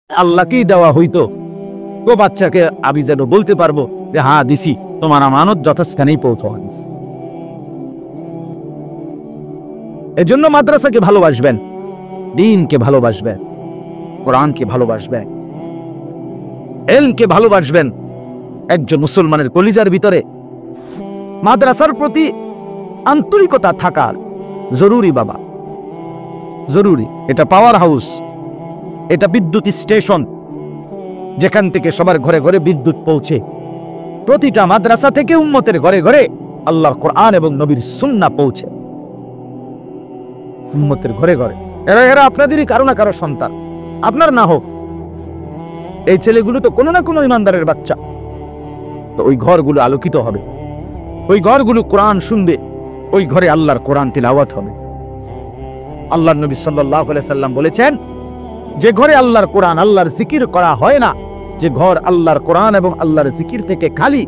আল্লাহকেই দেওয়া হইতো, তো বাচ্চাকে আমি যেন বলতে পারবো যে হ্যাঁ দিছি, তোমার আমানত যথাস্থানেই পৌঁছাওয়া দিছি। এজন্য মাদ্রাসাকে ভালোবাসবেন, দ্বীনকে ভালোবাসবেন, কোরআনকে ভালোবাসবেন, ইলমকে ভালোবাসবেন। একজন মুসলমানের কলিজার ভিতরে মাদ্রাসার প্রতি আন্তরিকতা থাকার জরুরি বাবা, জরুরি। এটা পাওয়ার হাউস, এটা বিদ্যুৎ স্টেশন, যেখান থেকে সবার ঘরে ঘরে বিদ্যুৎ পৌঁছে। প্রতিটা মাদ্রাসা থেকে উম্মতের ঘরে ঘরে আল্লাহর কোরআন এবং নবীর সুন্নাহ পৌঁছে, উম্মতের ঘরে ঘরে। এরা আপনাদেরই কারো না কারো সন্তান, আপনার না হোক। এই ছেলেগুলো তো কোনো না কোনো ইমানদারের বাচ্চা, তো ওই ঘরগুলো আলোকিত হবে, ওই ঘরগুলো কোরআন শুনবে, ওই ঘরে আল্লাহর কোরআন তিলাওয়াত হবে। আল্লাহর নবী সাল্লাল্লাহু আলাইহি সাল্লাম বলেছেন, যে ঘরে আল্লাহর কোরআন, আল্লাহর জিকির করা হয় না, যে ঘর আল্লাহর কোরআন এবং আল্লাহর জিকির থেকে খালি,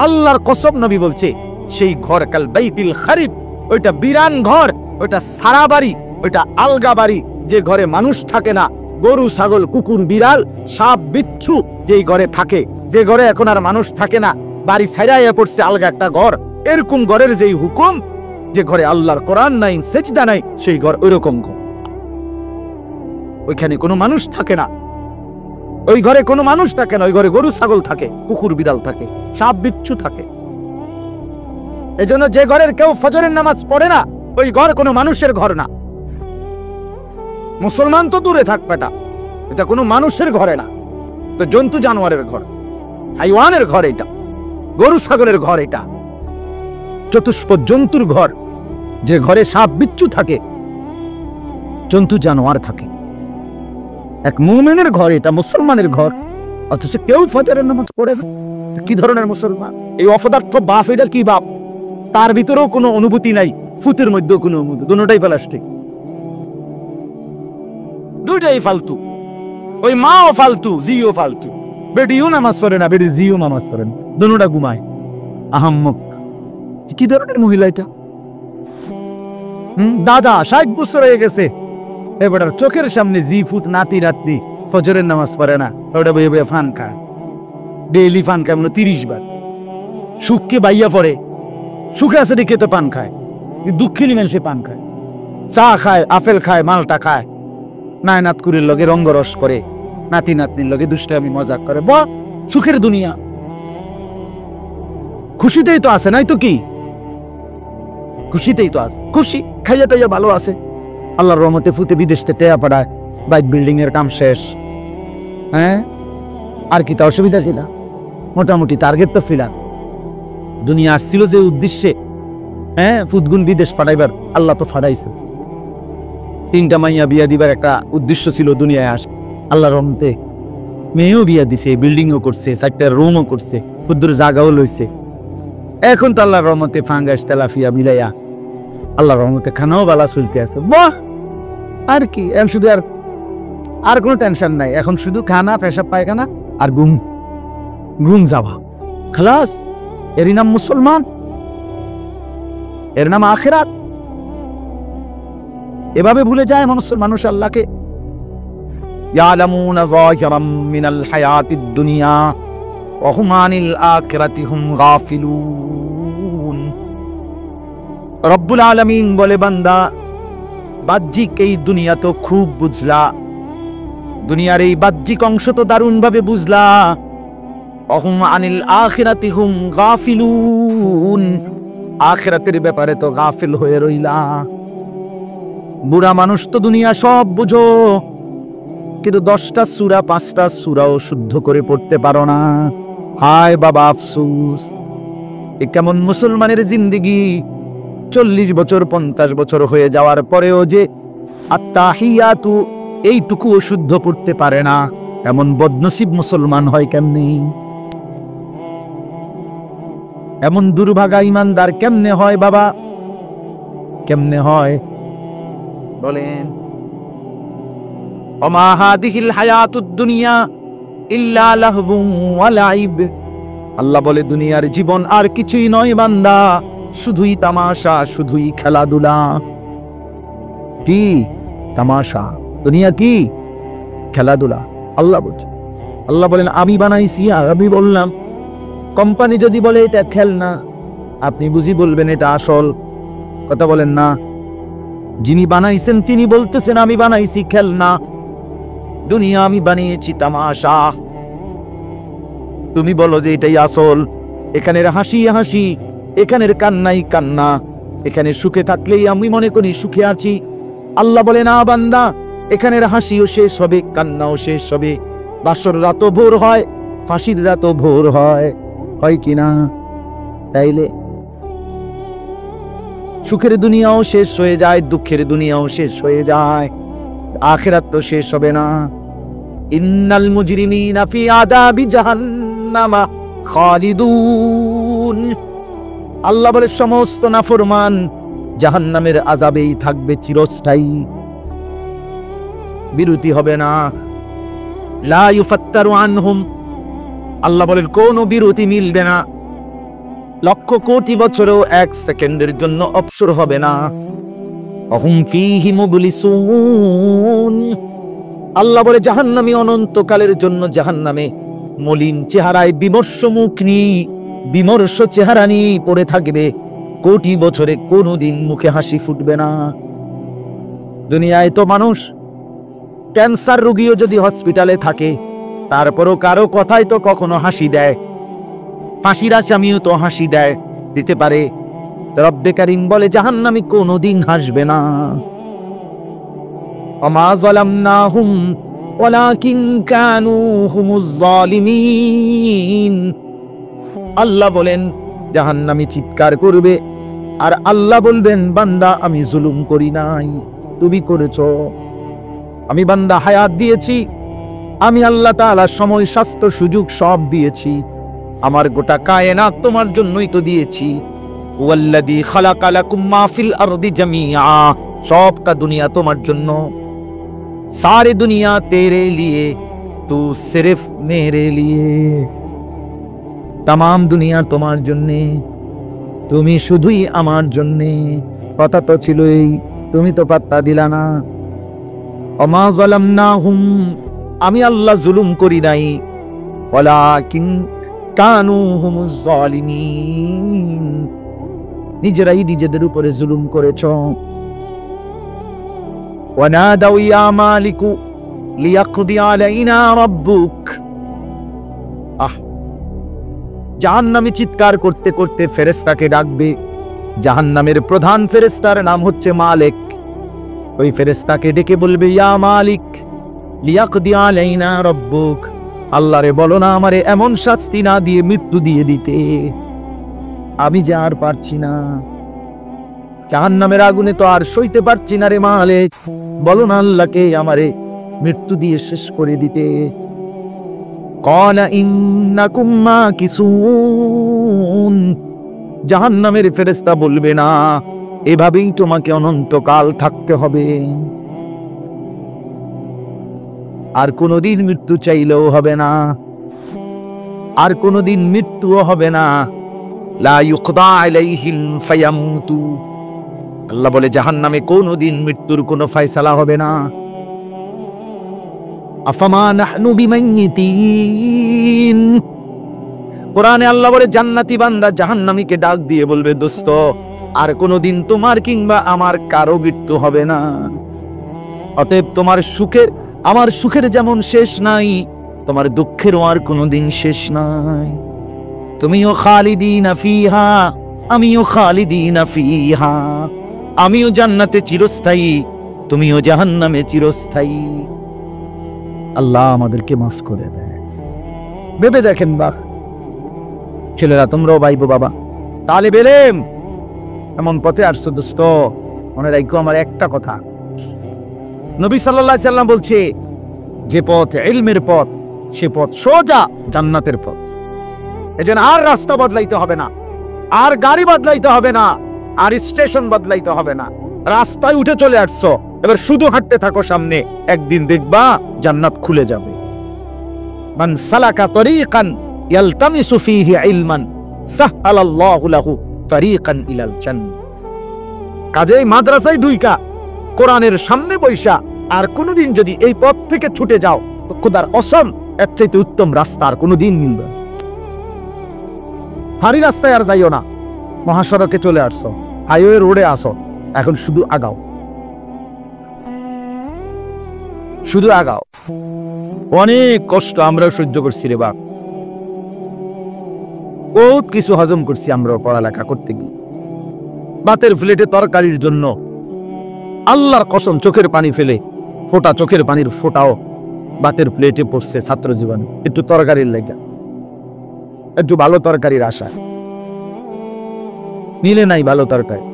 আল্লাহর কসম নবী বলছে, সেই ঘর কাল বাইতিল খারিব, ওইটা বিরান ঘর, ওইটা সারা বাড়ি, ওইটা আলগা বাড়ি, যে ঘরে মানুষ থাকে না, গরু ছাগল কুকুর বিড়াল সাপ বিচ্ছু যেই ঘরে থাকে, যে ঘরে এখন আর মানুষ থাকে না, বাড়ি ছাইড়াইয়া পড়ছে আলগা একটা ঘর, এরকম ঘরের যেই হুকুম, যে ঘরে আল্লাহর কোরআন নাই, সেজদা নাই, সেই ঘর ওইরকম ঘর। ওইখানে কোনো মানুষ থাকে না, ওই ঘরে কোনো মানুষ থাকে না, ওই ঘরে গরু ছাগল থাকে, কুকুর বিড়াল থাকে, সাপ বিচ্ছু থাকে। এজন্য যে ঘরের কেউ ফজরের নামাজ পড়ে না, ওই ঘর কোনো মানুষের ঘর না। মুসলমান তো দূরে থাক বেটা, এটা কোনো মানুষের ঘরে না, তো জন্তু জানোয়ারের ঘর, হাইওয়ানের ঘর, এটা গরু ছাগলের ঘর, এটা চতুষ্প জন্তুর ঘর, যে ঘরে সাপ বিচ্ছু থাকে, জন্তু জানোয়ার থাকে। এক মুমিনের ঘর, এটা মুসলমানের ঘর, অথচ কেউ ফজরের নামাজ পড়ে না। কি ধরনের মুসলমান? এই অপদার্থ বাপ, এটা কি বাপ? তার ভিতরেও কোনো অনুভূতি নাই, ফুতের মধ্যেও কোনো অনুভূতি, দুটোটাই প্লাস্টিক, দুইটাই ফালতু। ওই মাও ফালতু, জিও ফালতু। বেটিও নামাজ পড়ে না, বেটি জিও নামাজ পড়ে না, দুটোটা ঘুমায়। আহাম্মক, কি ধরনের মহিলা এটা? দাদা 60 বছর হয়ে গেছে, এবার চোখের সামনে জি ফুট নাতি নাতনি ফজরের নামাজ পড়ে না, ওটা বইয়ে বইয়ে ফান খায়, ডেইলি ফান খায়, 30 বার। সুখকে বাইয়া পড়ে, সুখে আছে দেখে তো পান খায়, দুঃখিনী মানুষে পান খায়, চা খায়, আপেল খায়, মালটা খায়, নায়নাত কুরির লগে রঙ্গরস করে, নাতি নাতনির লগে দুষ্টামি মজাক করে। বাহ, সুখের দুনিয়া, খুশিতেই তো আছে, নাই তো কি? খুশিতেই তো আছে, খুশি, খাইয়া টাইয়া ভালো আছে, আল্লাহর রহমতে ফুতে বিদেশতে টেয়া পাড়ায়, বাইক বিল্ডিং এর কাম শেষ। হ্যাঁ, আর কি তা অসুবিধা ছিল? মোটামুটি টার্গেট তো ফিলার। দুনিয়া আসছিল যে উদ্দেশ্যে, হ্যাঁ, ফুদগুন বিদেশ ফাটাইবার, আল্লাহ তো ফাটাইছে। 3টা মাইয়া বিয়া দিবার একটা উদ্দেশ্য ছিল দুনিয়ায় আস, আল্লাহর রহমতে মেয়েও বিয়া দিছে, বিল্ডিংও করছে, 4টা রুমও করছে, ক্ষুদ্র জায়গাও লইছে। এখন তো আল্লাহর রহমতে ফাঙ্গাস তেলাফিয়া মিলাইয়া আল্লাহর রহমতে খানাও বালা চলতে আছে। বাহ, আর কি, এখন শুধু আর কোনো টেনশন নাই, এখন শুধু খানা, পেশাব পায়খানা আর ঘুম, ঘুম যাওয়া, খালাস। এরই নাম মুসলমান, এর নাম আখিরাত। এভাবে ভুলে যায় মানুষ আল্লাহকে। ইয়ালামুনা যাহিরাম মিনাল হায়াতিদ দুনিয়া ওয়া হুম আনিল আখিরাতি হুম গাফিলুন। রব্বুল আলামিন বলে, বান্দা, বাহ্যিক এই দুনিয়া তো খুব বুঝলা, দুনিয়ার এই বাহ্যিক অংশ তো দারুণ ভাবে বুঝলা, ওয়া হুম আনিল আখিরাতি হুম গাফিলুন, আখিরাতের ব্যাপারে তো গাফিল হয়ে রইলা। বুড়া মানুষ তো দুনিয়া সব বুঝো, কিন্তু 10টা সূরা 5টা সূরাও শুদ্ধ করে পড়তে পারো না। হায় বাবা, আফসোস। এ কেমন মুসলমানের জিন্দেগি! 40 বছর 50 বছর হয়ে যাওয়ার পরেও যে আত্তাহিয়াতু এইটুকুও শুদ্ধ পড়তে পারে না, এমন বদনসিব মুসলমান হয় কেমনে? এমন দুর্ভাগা ইমানদার কেমনে হয় বাবা, কেমনে হয় বলেন? ওমা হাদিহিল হায়াতুদ দুনিয়া ইল্লা লাহবুন ওয়া লাইব। আল্লাহ বলে, দুনিয়ার জীবন আর কিছুই নয় বান্দা, শুধুই তামাশা, শুধুই খেলাধুলা। কি তামাশা? দুনিয়া কি খেলাধুলা? আল্লাহ বলছে। আল্লাহ বলেন আমি বানাইছি, আর আমি বললাম। কোম্পানি যদি বলে এটা খেলনা, আপনি বুঝি বলবেন এটা আসল? কথা বলেন না। যিনি বানাইছেন তিনি বলতেছেন আমি বানাইছি খেলনা, দুনিয়া আমি বানিয়েছি তামাশা। তুমি বলো যে এটাই আসল। এখানের হাসি হাসি, এখানের কান্নাই কান্না। এখানে সুখে থাকলেই আমি মনে করি সুখে আছি। আল্লাহ বলে না বান্দা, এখানের হাসিও শেষ হবে, কান্নাও শেষ হবে। বাসর রাতও ভোর হয়, ফাঁসির রাতও ভোর হয়, হয় কিনা? তাইলে সুখের দুনিয়াও শেষ হয়ে যায়, দুঃখের দুনিয়াও শেষ হয়ে যায়, আখিরাত তো শেষ হবে না। ইন্নাল মুজরিমিনা ফি আযাবি জাহান্নামা খালিদুন। আল্লাহ বলে সমস্ত নাফরমান জাহান্নামের আযাবেই থাকবে চিরস্থায়ী, বিরতি হবে না। লা ইউফাত্তারু আনহুম, আল্লাহ বলেন কোনো বিরতি মিলবে না। লক্ষ কোটি বছরেও এক সেকেন্ডের জন্য অবসর হবে না। হুম ফীহি মুবলিসুন, আল্লাহ বলে জাহান্নামী অনন্তকালের জন্য জাহান্নামে মলিন চেহারায় বিমর্ষ মুখ নিয়ে, বিমর্ষ চেহারা নিয়ে পড়ে থাকবে। কোটি বছরে কোনোদিন মুখে হাসি ফুটবে না। দুনিয়ায় তো মানুষ, ক্যান্সার রোগীও যদি হসপিটালে থাকে, তারপরও কারো কথাই তো কখনো হাসি দেয়। ফাঁসির আসামিও তো হাসি দেয়, দিতে পারে। রব্বে কারীম বলে জাহান্নামী কোনোদিন হাসবে না। ওমা যালামনাহুম ওয়ালাকিন কানু হুমুজ যালিমিন। আল্লাহ বলেন জাহান্নামী চিৎকার করবে, আর আল্লাহ বলবেন বান্দা আমি জুলুম করি নাই, তুমি করেছো। আমি বান্দা হায়াত দিয়েছি, আমি আল্লাহ তাআলা সময়, স্বাস্থ্য, সুযোগ সব দিয়েছি। আমার গোটা কায়নাত তোমার জন্যই তো দিয়েছি। ওয়াল্লাযী খালাকা লাকুম মা ফিল আরদি জামিআ, সবটা দুনিয়া তোমার জন্য। সারে দুনিয়া তেরে লিয়ে, তু সিরফ মেরে লিয়ে। तमाम দুনিয়া তোমার জন্যে, তুমি শুধুই আমার জন্যে। কথা তো ছিলই, তুমি তো পাত্তা দিলা না। ওমা যালামনাহুম, আমি আল্লাহ জুলুম করি নাই। ওয়ালাকিন কানু হুমুজ যালিমিন, নিজেরাই নিজেদের উপরে জুলুম করেছো। ওয়ানাদাউ ইয়া মালিকু লিয়াকদি আলাইনা রাব্বুক। জাহান্নামী চিৎকার করতে করতে ফেরেশতাকে ডাকবে। জাহান্নামের প্রধান ফেরেশতার নাম হচ্ছে মালিক। ওই ফেরেশতাকে ডেকে বলবে ইয়া মালিক লিয়াকদি আলাইনা রাব্বুক, আল্লাহরে বলো না আমারে এমন শাস্তি না দিয়ে মৃত্যু দিয়ে দিতে, আমি যে আর পারছি না। জাহান্নামের আগুনে তো আর সইতে পারছি না রে মালিক, বলো না আল্লাহকে আমারে মৃত্যু দিয়ে শেষ করে দিতে। ক্বালা ইন্নাকুম মাকিসুন, জাহান্নামের ফেরেশতা বলবে না এভাবেই তোমাকে অনন্তকাল থাকতে হবে, আর কোনোদিন মৃত্যু চাইলেও হবে না, আর কোনোদিন মৃত্যুও হবে না। লা ইউকদা আলাইহিম ফায়ামুতু, আল্লাহ বলে জাহান্নামে কোনোদিন মৃত্যুর কোনো ফয়সালা হবে না। আফামা নাহনু বিমাইয়িতিন, কোরআনে আল্লাহ বলে জান্নাতি বান্দা জাহান্নামীকে ডাক দিয়ে বলবে দোস্ত আর কোনোদিন তোমার কিংবা আমার কারো মৃত্যু হবে না। অতএব তোমার সুখের, আমার সুখের যেমন শেষ নাই, তোমার দুঃখেরও আর কোনোদিন শেষ নাই। তুমিও খালিদিনা ফিহা, আমিও খালিদিনা ফিহা, আমিও জান্নাতে চিরস্থায়ী, তুমিও জাহান্নামে চিরস্থায়ী। আল্লাহ আমাদেরকে মাফ করে দেয়। ভেবে দেখেন বাপ ছেলেরা, তোমরাও ভাইবো বাবা, তাহলে বেলেম এমন পথে আসছো দোস্ত, মনে রাখো আমার একটা কথা, নবী সাল্লাল্লাহু আলাইহি সাল্লাম বলছে যে পথ ইলমের পথ, সে পথ সোজা জান্নাতের পথ। এজন্য আর রাস্তা বদলাইতে হবে না, আর গাড়ি বদলাইতে হবে না, আর স্টেশন বদলাইতে হবে না, রাস্তায় উঠে চলে আসছো, এবার শুধু হাঁটতে থাকো সামনে, একদিন দেখবা জান্নাত খুলে যাবে। মান সালাকা তরিকান ইয়ালতামিসু ফীহি ইলমান সাহহালাল্লাহু লাহু তরিকান ইলাল জান্নাহ। কাজেই মাদ্রাসায় ঢুইকা কোরআনের সামনে বৈশা আর কোনোদিন যদি এই পথ থেকে ছুটে যাও, খোদার কসম এর চাইতে উত্তম রাস্তা আর কোনোদিন মিলবে না। ভারী রাস্তায় আর যাইও না, মহাসড়কে চলে আসছো, হাইওয়ে রোডে আসো, এখন শুধু আগাও, শুধু আগাও। অনেক কষ্ট আমরাও সহ্য করছি রে বাপ, বহুত কিছু হজম করছি আমরাও পড়ালেখা করতে গিয়ে। ভাতের প্লেটে তরকারির জন্য আল্লাহর কসম চোখের পানি ফেলে ফোটা চোখের পানির ফোটাও ভাতের প্লেটে পড়ছে ছাত্র জীবনে, একটু তরকারির লেগে, একটু ভালো তরকারির আশা, মিলে নাই ভালো তরকারি।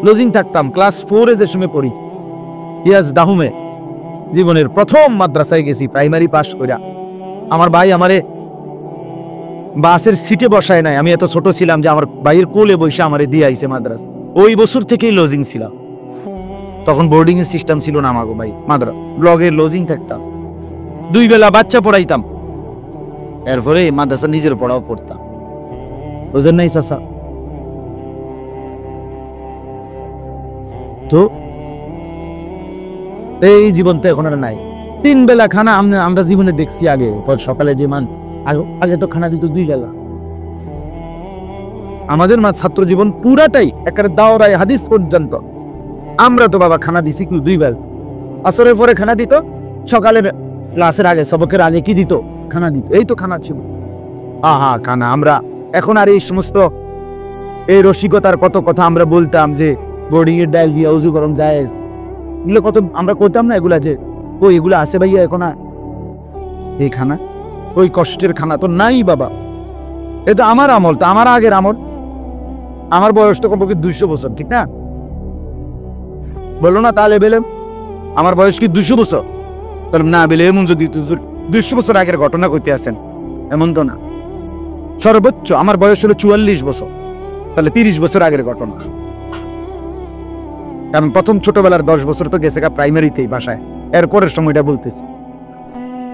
লজিং থাকতাম ক্লাস 4-এ যে সময় পড়ি, ইয়াজ দাহুমে জীবনের প্রথম মাদ্রাসায় গেছি প্রাইমারি পাস কইরা। আমার ভাই আমারে বাসের সিটে বসায় নাই, আমি এত ছোট ছিলাম যে আমার ভাইয়ের কোলে বসে আমারে দিয়ে আইছে মাদ্রাসা। ওই বছর থেকেই লজিং ছিলাম, তখন বোর্ডিং এর সিস্টেম ছিল না আমাগো ভাই, মাদ্রাসা ব্লগে লজিং থাকতাম, 2 বেলা বাচ্চা পড়াইতাম, এরপরে মাদ্রাসা নিজের পড়াও পড়তাম। বুঝেন নাই চাচা? তো এই জীবন তো এখন আর নাই। 3 বেলা খানা আমরা জীবনে দেখছি আগে, সকালে যে মান আগে তো খানা দিত 2 বেলা। আমাদের ছাত্র জীবন পুরাটাই একেবারে দাওরায়ে হাদিস পর্যন্ত আমরা তো বাবা খানা দিছি 2 বেলা। আসরের পরে খানা দিত, সকালে ক্লাসের আগে সবকের আগে কি দিত? খানা দিত। এই তো খানা ছিল, আহা খানা। আমরা এখন আর এই সমস্ত এই রসিকতার কত কথা আমরা বলতাম যে বোর্ডিং এর ডাল দিয়ে উজু গরম জায়েজ, এগুলো কত আমরা করতাম না এগুলা, যে ও এগুলো আছে ভাইয়া এখন আর এই খানা, ওই কষ্টের খানা তো নাই বাবা। এ তো আমার আমল, তো আমার আগের আমল, আমার বয়স তো কমপক্ষে 200 বছর, ঠিক না? বললো না তাহলে বেলে আমার বয়স কি 200 বছর? বললাম না বেলে, এমন যদি 200 বছর আগের ঘটনা কইতে আসেন এমন তো না। সর্বোচ্চ আমার বয়স হলো 44 বছর, তাহলে 30 বছর আগের ঘটনা। কারণ প্রথম ছোটবেলার 10 বছর তো গেছে প্রাইমারিতেই বাসায়, এরপরের সময়টা বলতেছি,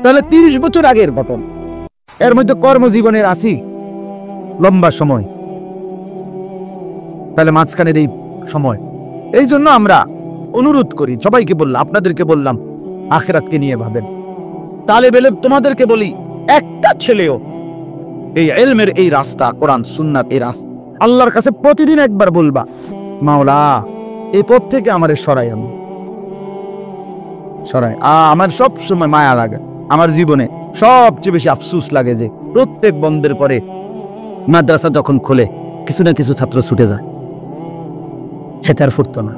তাহলে 30 বছর আগের ঘটনা। এর মধ্যে কর্মজীবনের 80 লম্বা সময়, তাহলে মাঝখানের এই সময়। এই জন্য আমরা অনুরোধ করি সবাইকে, বললাম আপনাদেরকে, বললাম আখিরাতকে নিয়ে ভাবেন। তাহলে বেলে তোমাদেরকে বলি, একটা ছেলেও এই ইলমের এই রাস্তা, কোরআন সুন্নাত এই রাস্তা, আল্লাহর কাছে প্রতিদিন একবার বলবা, মাওলা এই পথ থেকে আমারে সরাই, আমি সরাই। আমার সব সময় মায়া লাগে, আমার জীবনে সবচেয়ে বেশি আফসোস লাগে যে প্রত্যেক বন্ধের পরে মাদ্রাসা যখন খোলে কিছু না কিছু ছাত্র ছুটে যায়, হেতার ফুটতো না।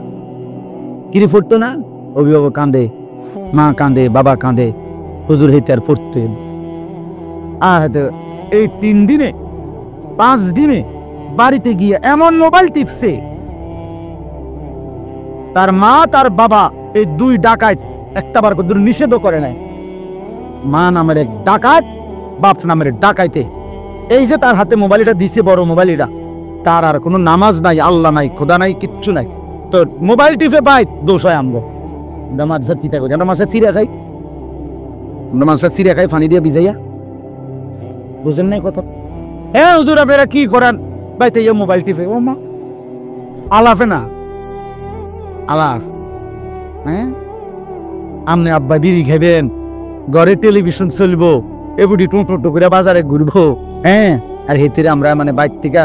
কিরে ফুটতো না? অভিভাবক কাঁদে, মা কাঁদে, বাবা কাঁদে, হুজুর হেতার ফুটতেন। এই 3 দিনে 5 দিনে বাড়িতে গিয়ে এমন মোবাইল টিপছে, তার মা তার বাবা এই 2 ডাকাত একটা বার কত নিষেধ করে নাই। মা নামের এক ডাকাত, বাপ নামের ডাকাইতে, এই যে তার হাতে মোবাইলটা দিছে, বড় মোবাইলটা, তার আর কোনো নামাজ নাই, আল্লাহ নাই, খোদা নাই, কিচ্ছু নাই, তো মোবাইল টিপে পাই দোষ হয় আমগো। আমরা মাঝে চিতা করি, আমরা মাছে চিড়া খাই, আমরা মাছে চিড়া খাই ফানি দিয়ে ভিজাইয়া। বুঝেন নাই কথা? হ্যাঁ হুজুর আপনারা কি করেন বাইতে মোবাইল টিপে? ও মা আলাফে না আলাফ, হ্যাঁ আমনে আব্বা বিড়ি খাইবেন, ঘরে টেলিভিশন চলবো, এbudy টোটো করে বাজারে ঘুরবো, হ্যাঁ। আর হেতিরে আমরা মানে বাইক থেকে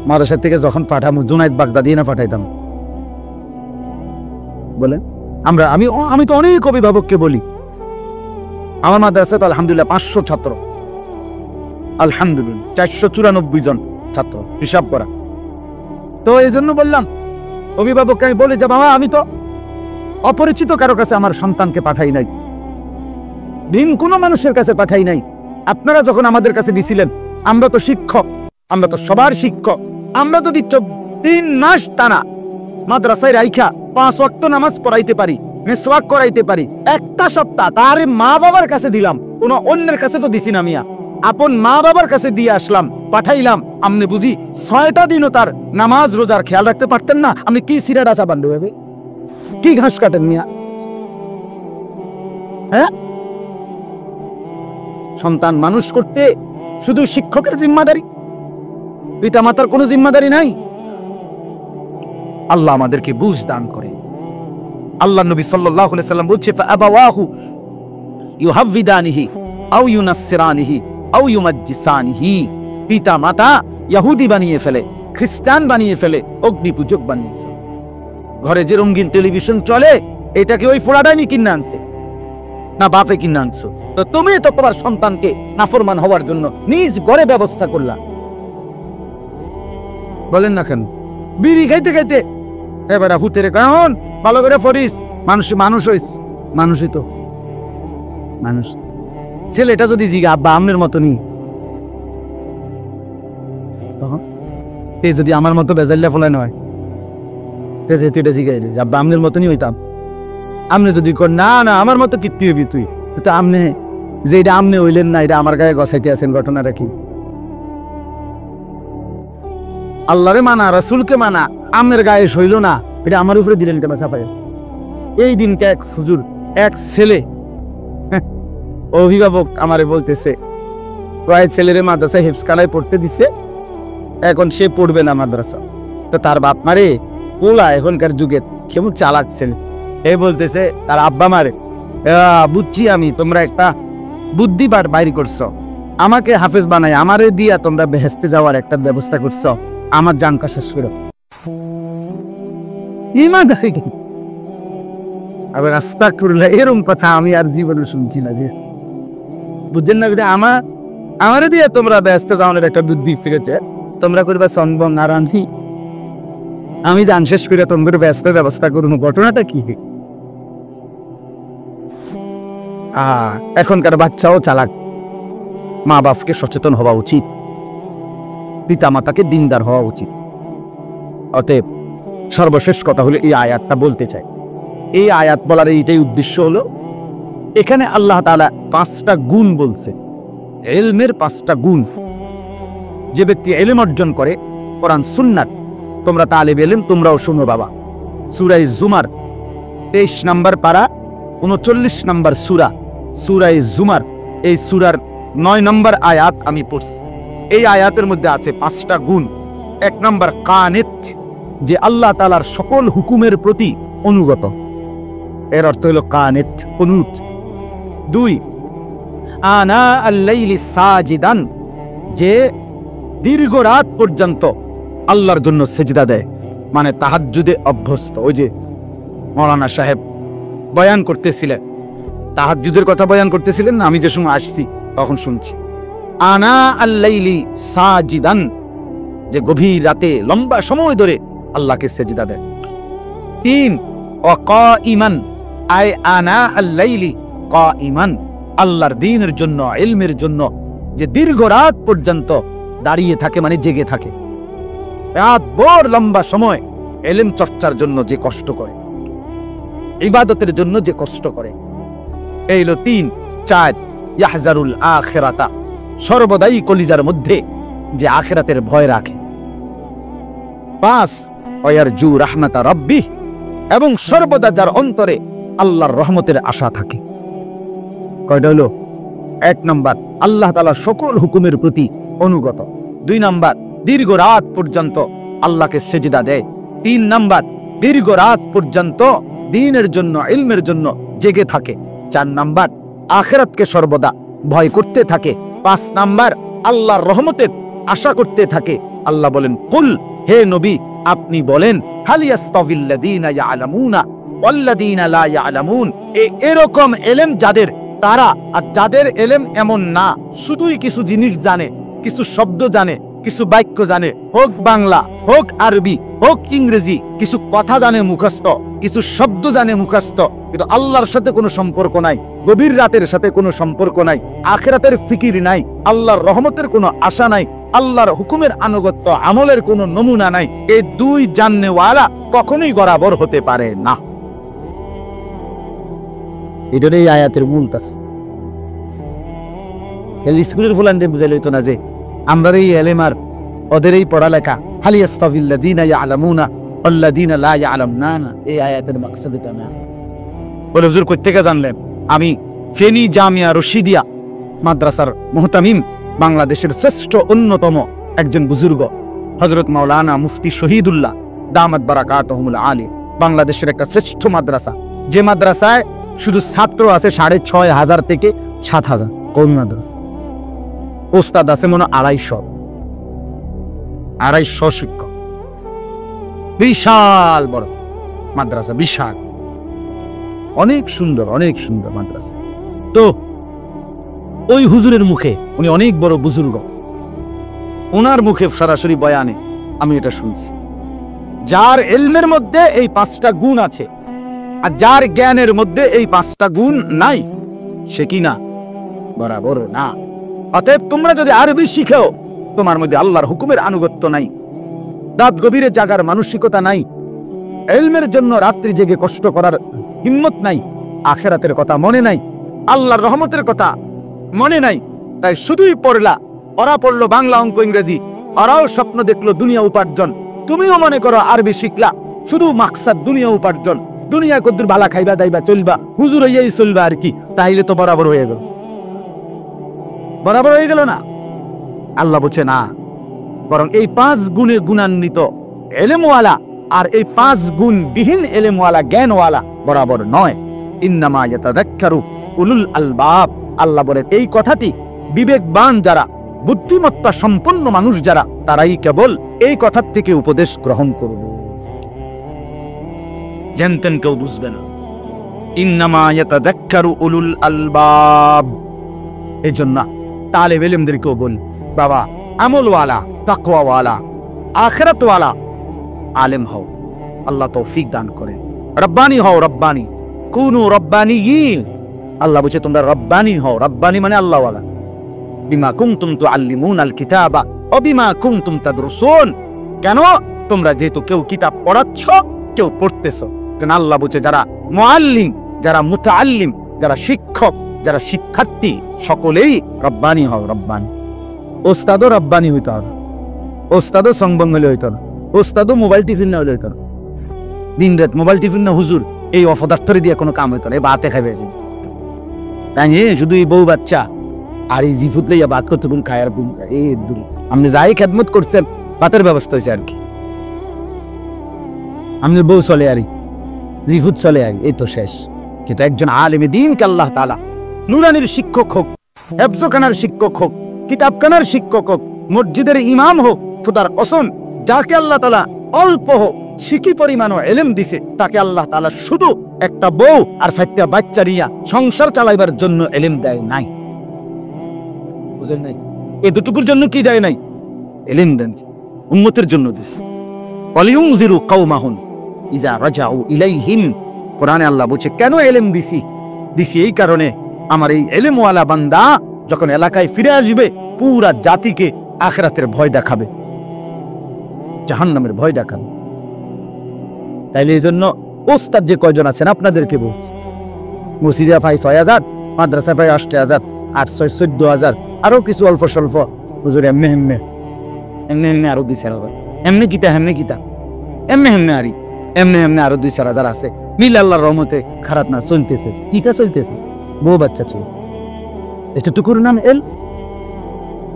মাদ্রাসা থেকে যখন পাঠামো জুনাইদ বাগদা দিয়ে না পাঠাইতাম, বলেন আমরা আমি তো অনেক অভিভাবককে বলি, আমার মাদ্রাসায় তো আলহামদুলিল্লাহ 500 ছাত্র, আলহামদুলিল্লাহ 494 জন ছাত্র হিসাব করা। তো এই জন্য বললাম অভিভাবককে, আমি বলি যে বাবা আমি তো অপরিচিত কারো কাছে আমার সন্তানকে পাঠাই নাই, ভিন কোনো মানুষের কাছে পাঠাই নাই। আপনারা যখন আমাদের কাছে দিছিলেন, আমরা তো শিক্ষক, আমরা তো সবার শিক্ষক, আমরা যদি 3 মাস টানা মাদ্রাসায় রাইখা 5 ওয়াক্ত নামাজ পড়াইতে পারি, মিসওয়াক করাইতে পারি, একটা সপ্তাহ তার মা বাবার কাছে দিলাম, কোনো অন্যের কাছে তো দিছি না মিয়া, আপন মা বাবার কাছে দিয়ে আসলাম, পাঠাইলাম। আপনি বুঝি 6টা দিনও তার নামাজ রোজার খেয়াল রাখতে পারতেন না? আপনি কি সিরাটা চাবান হবে, কি ঘাস কাটেন মিয়া? হ্যাঁ, সন্তান মানুষ করতে শুধু শিক্ষকের জিম্মাদারি, পিতা মাতার কোনো জিম্মাদারি নাই। আল্লাহ আমাদেরকে বুঝ দান করে। আল্লাহ নবী সাল্লাল্লাহু আলাইহি সাল্লাম বলছে, ফাআবাওয়াহু ইউহাব্বিদানিহি আও ইউনাসসিরানিহি আও ইউমাজ্জিসানিহি। পিতা মাতা ইহুদি বানিয়ে ফেলে, খ্রিস্টান বানিয়ে ফেলে, অগ্নিপূজক বানিয়ে ফেলে। ঘরে যে রঙিন টেলিভিশন চলে, এটাকে ওই ফোড়াটাই কিনে আনছে না বাপে কিনে আনছো? তো তুমি তো তোমার সন্তানকে নাফরমান হওয়ার জন্য নিজ ঘরে ব্যবস্থা করলা। বলেন না কেন? বিড়ি খাইতে খাইতে এবার ভূতের কারণ ভালো করে ফরিস। মানুষ হইস, মানুষই তো মানুষ। ছেলেটা যদি জিগা আব্বা আমনের মতনই, তখন তে যদি আমার মতো বেজাল্লা ফলায় নয়, তে যেটা জিগাই আব্বা আমনের মতনই হইতাম। আমনে যদি কর না না আমার মতো কীর্তি হবি তুই, তো আমনে যে এটা আমনে হইলেন না, এটা আমার গায়ে গছাইতে আছেন। ঘটনাটা কি? আল্লাহরে মানা, রাসূলকে মানা, আমনের গায়ে সইল না, এটা আমার উপরে দিলেন কেন চাপায়? এই দিনকে এক হুজুর, এক ছেলে অভিভাবক আমারে বলতেছে, কয় ছেলেরে মাদ্রাসা হিফজখানায় পড়তে দিছে, এখন সে পড়বে না মাদ্রাসা। তো তার বাপ মারে পোলা এখনকার যুগে কেমন চালাচ্ছেন, এ বলতেছে তার আব্বা মারে, বুঝছি আমি তোমরা একটা বুদ্ধি বাইর করছো, আমাকে হাফেজ বানাই আমারে দিয়া তোমরা বেহেস্তে যাওয়ার একটা ব্যবস্থা করছো, আমার জানকা শেষ করো। ইমান আবার আস্তাগফিরুল্লাহ, এরকম কথা আমি আর জীবনে শুনছি না। যে বুঝছেন না, আমারে দিয়ে তোমরা বেহেস্তে যাওয়ার একটা বুদ্ধি ফিরেছে, তোমরা করবা সনব নারায়ণী, আমি জান শেষ করে তোমাদের বেহেস্তের ব্যবস্থা করুন। ঘটনাটা কি? এখনকার বাচ্চাও চালাক। মা বাপকে সচেতন হওয়া উচিত, পিতা মাতাকে দিনদার হওয়া উচিত। অতএব সর্বশেষ কথা হলো, এই আয়াতটা বলতে চাই। এই আয়াত বলার এইটাই উদ্দেশ্য হলো, এখানে আল্লাহ তাআলা 5টা গুণ বলছে, ইলমের 5টা গুণ। যে ব্যক্তি ইলম অর্জন করে, কোরআন সুন্নাত, তোমরা তালিব ইলম তোমরাও শুনো বাবা। সূরা জুমার 23 নম্বর পারা 39 নম্বর সূরা, সূরা জুমার, এই সূরার 9 নম্বর আয়াত আমি পড়ছি। এই আয়াতের মধ্যে আছে 5টা গুণ। 1 নম্বর কানিত, যে আল্লাহ তাআলার সকল হুকুমের প্রতি অনুগত, এর অর্থ হলো কানিত, কুনুত। 2 আনা আল-লাইলি সাজিদান, যে দীর্ঘ রাত পর্যন্ত আল্লাহর জন্য সিজদা দেয়, মানে তাহাজ্জুদে অভ্যস্ত। ওই যে মাওলানা সাহেব বয়ান করতেছিলেন, তাহাজ্জুদের কথা বয়ান করতেছিলেন না, আমি যে সময় আসছি তখন শুনছি। আনা আল-লাইলি সাজিদান, যে গভীর রাতে লম্বা সময় ধরে আল্লাহকে সিজদা দেয়। 3 ওয়া কাইমান, আই আনা আল-লাইলি কাইমান, আল্লাহর দ্বীনের জন্য, ইলমের জন্য যে দীর্ঘ রাত পর্যন্ত দাঁড়িয়ে থাকে, মানে জেগে থাকে, রাত ভর লম্বা সময় ইলম চর্চার জন্য যে কষ্ট করে, ইবাদতের জন্য যে কষ্ট করে। এই হলো 3। 4 ইয়াহজারুল আখিরাতা, সর্বদাই কলিজার মধ্যে যে আখিরাতের ভয় রাখে। 5 ওয়ারজু রাহমাতা রাব্বিহ, এবং সর্বদা যার অন্তরে আল্লাহর রহমতের আশা থাকে। কয়টা হলো? 1 নম্বর আল্লাহ তাআলার সকল হুকুমের প্রতি অনুগত। 2 নম্বর দীর্ঘ রাত পর্যন্ত আল্লাহকে সিজদা দেয়। 3 নম্বর দীর্ঘ রাত পর্যন্ত দ্বীনের জন্য, ইলমের জন্য জেগে থাকে। 4 নম্বর আখিরাতকে সর্বদা ভয় করতে থাকে। 5 নম্বর আল্লাহর রহমতের আশা করতে থাকে। আল্লাহ বলেন, কুল, হে নবী আপনি বলেন, হাল ইয়াস্তাবিল্লাযীনা ইয়ালামুনা ওয়াল্লাযীনা লা ইয়ালামুন, এরকম ইলম যাদের, তারা আর যাদের ইলম এমন না, শুধুই কিছু জিনিস জানে, কিছু শব্দ জানে, কিছু বাক্য জানে, হোক বাংলা, হোক আরবি, হোক ইংরেজি, কিছু কথা জানে মুখস্থ, কিছু শব্দ জানে মুখস্থ, কিন্তু আল্লাহর সাথে কোনো সম্পর্ক নাই, গভীর রাতের সাথে কোনো সম্পর্ক নাই, আখিরাতের ফিকির নাই, আল্লাহর রহমতের কোনো আশা নাই, আল্লাহর হুকুমের আনুগত্য আমলের কোনো নমুনা নাই, এই 2 জাননেওয়ালা কখনোই বরাবর হতে পারে না। এটাই আয়াতের মূল কাজ। স্কুলের ফুলানদের বুঝাইলে হইতো না যে আমরা এই ইলম আর ওদের এই পড়ালেখা, হাল ইয়াস্তাবিল্লাযীনা ইয়ালামুনা ওয়াল্লাযীনা লা ইয়ালামুনা, এই আয়াতের মাকসাদ এটা না। বলে হুজুর কই থেকে জানলেন? আমি ফেনী জামিয়া রশিদিয়া মাদ্রাসার মুহতামিম, বাংলাদেশের শ্রেষ্ঠ অন্যতম একজন বুজুর্গ হযরত মাওলানা মুফতি শহীদুল্লাহ দামাত বারাকাতুহুল আলী, বাংলাদেশের একটা শ্রেষ্ঠ মাদ্রাসা, যে মাদ্রাসায় শুধু ছাত্র আছে 6,500 থেকে 7,000 কওমি মাদ্রাসা। ওস্তাদ আছে মনে 250 শিক্ষক। বিশাল বড় মাদ্রাসা, বিশাল, অনেক সুন্দর মাদ্রাসা। তো ওই হুজুরের মুখে, উনি অনেক বড় বুজুর্গ, ওনার মুখে সরাসরি বয়ানে আমি এটা শুনছি, যার ইলমের মধ্যে এই 5টা গুণ আছে আর যার জ্ঞানের মধ্যে এই 5টা গুণ নাই, সে কি না? বরাবর না। অতএব তোমরা যদি আরবি শিখেও তোমার মধ্যে আল্লাহর হুকুমের আনুগত্য নাই, রাত গভীরে জাগার মানসিকতা নাই, ইলমের জন্য রাত্রি জেগে কষ্ট করার হিম্মত নাই, আখিরাতের কথা মনে নাই, আল্লাহর রহমতের কথা মনে নাই, তাই শুধুই পড়লা। ওরা পড়লো বাংলা, অঙ্ক, ইংরেজি, ওরাও স্বপ্ন দেখলো দুনিয়া উপার্জন, তুমিও মনে করো আরবি শিখলা, শুধু মাকসাদ দুনিয়া উপার্জন, দুনিয়া কদ্দুর ভালা খাইবা দাইবা চলবা, হুজুর হইয়াই চলবা আর কি, তাইলে তো বরাবর হয়ে গেল। বরাবর হয়ে গেল না? আল্লাহ বলছে না, বরং এই 5 গুণে গুণান্বিত এলেমওয়ালা আর এই 5 গুণ বিহীন এলেমওয়ালা জ্ঞানওয়ালা বরাবর নয়। ইন্নামা ইয়াতাযাক্কারু উলুল আলবাব। আল্লাহ বলে এই কথাটি বিবেকবান যারা, বুদ্ধিমত্তা সম্পন্ন মানুষ যারা, তারাই কেবল এই কথার থেকে উপদেশ গ্রহণ করবে, জানতেন কেউ বুঝবে না। ইন্নামা ইয়াতাযাক্কারু উলুল আলবাব। এই জন্য তালেব ইলমদেরকেও বল, বাবা আমলওয়ালা, তাকওয়াওয়ালা, আখিরাতওয়ালা আলেম হও, আল্লাহ তৌফিক দান করে। রব্বানি হও, রব্বানি কুনু রব্বানিয়িন। আল্লাহ বলছে তোমরা রব্বানি হও। রব্বানি মানে আল্লাহওয়ালা। বিমা কুনতুম তুআল্লিমুনাল কিতাবা ওয়া বিমা কুনতুম তাদরুসুন। কেন? তোমরা যেহেতু কেউ কিতাব পড়াচ্ছ, কেউ পড়তেছ। কেন আল্লাহ বলছে যারা মুআল্লিম, যারা মুতাআল্লিম, যারা শিক্ষক, যারা শিক্ষার্থী, সকলেই রব্বানি হও। রব্বানি। ওস্তাদও রব্বানি হইতে হবে, ওস্তাদও সংবঙ্গ হলে হইত না, ওস্তাদও মোবাইল টিফিন না হলে হইত না। দিন রাত মোবাইল টিফিন না হুজুর, এই অপদার্থরে দিয়ে কোনো কাম হইত না। এই বাতে খাবে তাই শুধু এই বউ বাচ্চা আর এই জিফুত লইয়া বাত করতে বুন খায় আর বুন খায়। এই দূর আপনি যাই খেদমত করছেন, বাতের ব্যবস্থা হয়েছে আর কি। আপনার বউ চলে আর জিফুত চলে আর, এই তো শেষ। কিন্তু একজন আলেমে দ্বীনকে আল্লাহ তাআলা নুরানির শিক্ষক হোক, হেফজখানার শিক্ষক হোক, কিতাবখানার শিক্ষক হোক, মসজিদের ইমাম হোক, খোদার কসম যাকে আল্লাহ তাআলা অল্প হোক শিখি পরিমাণ ইলম দিছে, তাকে আল্লাহ তাআলা শুধু একটা বউ আর 4টা বাচ্চা নিয়া সংসার চালাইবার জন্য ইলম দেয় নাই। বুঝেন নাই? এই দুটুকুর জন্য কি দেয় নাই? ইলম দেন উম্মতের জন্য দিছে। ওয়ালিউনজিরু কওমাহুম ইযা রাজাউ ইলাইহিম। কোরআনে আল্লাহ বলছে কেন ইলম দিছি? দিছি এই কারণে আমার এই ইলমওয়ালা বান্দা যখন এলাকায় ফিরে আসবে, পুরা জাতিকে আখিরাতের ভয় দেখাবে, জাহান্নামের ভয় দেখাবে। তাইলে এই জন্য ওস্তাদ যে কয়জন আছেন আপনাদেরকে বলছি, মসজিদে পাই 6,000, মাদ্রাসা পাই 8,000, 8,600, 14,000, আরো কিছু অল্প স্বল্প হুজুর এমনি হেমনে এমনি এমনি আরো 2-4,000, এমনি কিতা হেমনি কিতা এমনি হেমনে আরি এমনি হেমনে আরো 2-4,000 আছে। মিল আল্লাহর রহমতে খারাপ না চলতেছে, কিতা চলতেছে, বউ বাচ্চা চলতেছে। এতটুকুর নাম এল।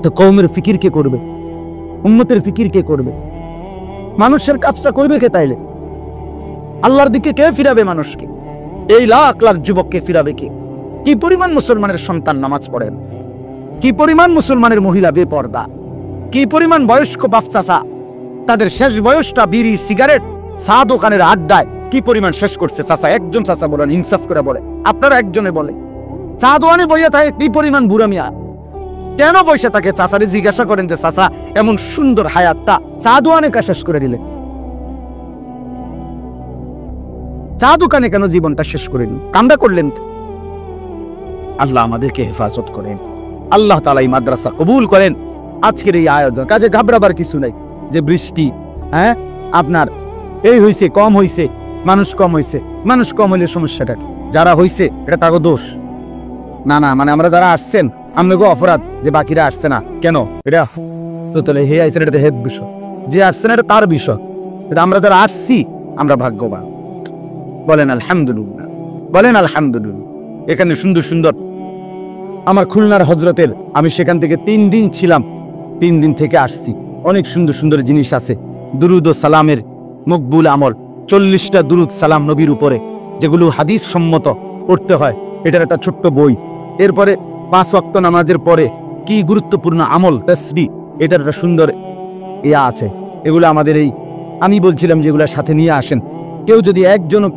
তো কওমের ফিকির কে করবে? উম্মতের ফিকির কে করবে? মানুষের কাজটা করবে কে? তাইলে আল্লাহর দিকে কে ফিরাবে মানুষকে? এই লাখ লাখ যুবককে ফিরাবে কে? কি পরিমাণ মুসলমানের সন্তান নামাজ পড়েন, কি পরিমাণ মুসলমানের মহিলা বেপর্দা, কি পরিমাণ বয়স্ক বাপ চাচা তাদের শেষ বয়সটা বিড়ি সিগারেট চা দোকানের আড্ডায় কি পরিমাণ শেষ করছে। চাচা একজন চাচা বলেন, ইনসাফ করে বলে, আপনারা একজনে বলে চা দোকানে বইয়া থাকে কি পরিমাণ বুড়া মিয়া, কেন পয়সা তাকে? চাচারে জিজ্ঞাসা করেন যে চাচা এমন সুন্দর হায়াতটা চা দোকানে কা শেষ করে দিলে, চা দোকানে কেন জীবনটা শেষ করে দিলেন, কামটা করলেন? আল্লাহ আমাদেরকে হেফাজত করেন, আল্লাহ তাআলা এই মাদ্রাসা কবুল করেন। আজকের এই আয়োজন কাজে ঘাবড়াবার কিছু নাই যে বৃষ্টি, হ্যাঁ আপনার এই হইছে কম হইছে, মানুষ কম হইছে, মানুষ কম হইলে সমস্যাটা যারা হইছে এটা তাকে দোষ না। না মানে আমরা যারা আসছেন আমাকে অপরাধ যে বাকিরা আসছে না কেন, এটা তো তাহলে হে আইসেন, এটা হেদ বিষয়, যে আসছে না এটা তার বিষয়। কিন্তু আমরা যারা আসছি আমরা ভাগ্যবান। বলেন আলহামদুলিল্লাহ, বলেন আলহামদুলিল্লাহ। এখানে সুন্দর সুন্দর আমার খুলনার হজরতের, আমি সেখান থেকে 3 দিন ছিলাম, 3 দিন থেকে আসছি। অনেক সুন্দর সুন্দর জিনিস আছে, দুরুদ ও সালামের মকবুল আমল, 40টা দুরুদ সালাম নবীর উপরে, যেগুলো হাদিস সম্মত, পড়তে হয়, এটার একটা ছোট্ট বই। এরপরে 5 ওয়াক্ত নামাজের পরে কি গুরুত্বপূর্ণ আমল তাসবিহ, এটার একটা সুন্দর ইয়া আছে। এগুলো আমাদের এই আমি বলছিলাম যেগুলোর সাথে নিয়ে আসেন। কেউ যদি একজনও